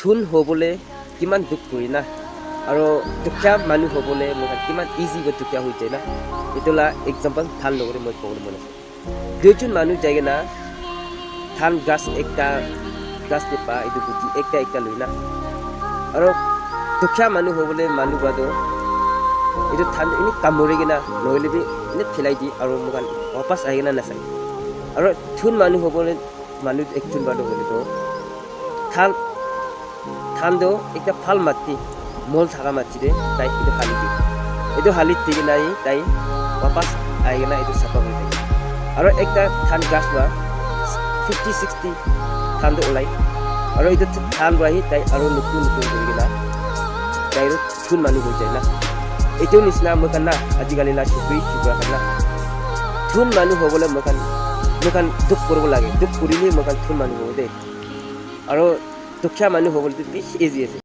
ধুন হ'বলৈ কিমান দুখ কৰি না আৰু দুখীয়া মানুহ হ'বলৈ মই কিমান ইজি গৈ দুখীয়া হৈ যায় না এইটোলা এক্সাম্পল ধান লগতে মই ক'বলৈ মন আছে দুইজন মানুহ যায়গে না ধান গাছ একটা গাছ টেপা এইটো গুটি একটা লৈ না আৰু দুখীয়া মানুহ হ'বলৈ মানুহ বাদো এইটো ধান এনেই কামুৰি কিনা নহ'লে এনেই ফেলাই দি আৰু মোক ৱাপাছ আহি কিনা নাচায় আৰু ধুন মানুহ হ'বলৈ মানুহ একজন বাদো হ'লেতো ধানটো একটা ভাল মাটি মল থাকা মাটিৰে তাই এইটো হালি দিয়ে এইটো হালিত দি কিনে তাই ৱাপাছ আহি কিনা এইটো চাফা কৰি থাকে আৰু একটা ধান গাছ বা 50-60 ধানটো ওলাই আৰু এইটো ধান আহি তাই আৰু নতুন কৰি কিনা তাই ধুন মানুহ হৈ যায় না এইটো নিচিনা মই না আজিকালি না চুবুৰী না ধুন মানুহ হ'বলৈ মই দুখ কৰিব লাগে দুখ কৰিলেই মই ধুন মানুহ হ'ব দেই আৰু দুখীয়া মানুহ হ'বলৈ বেছি ইজি আছে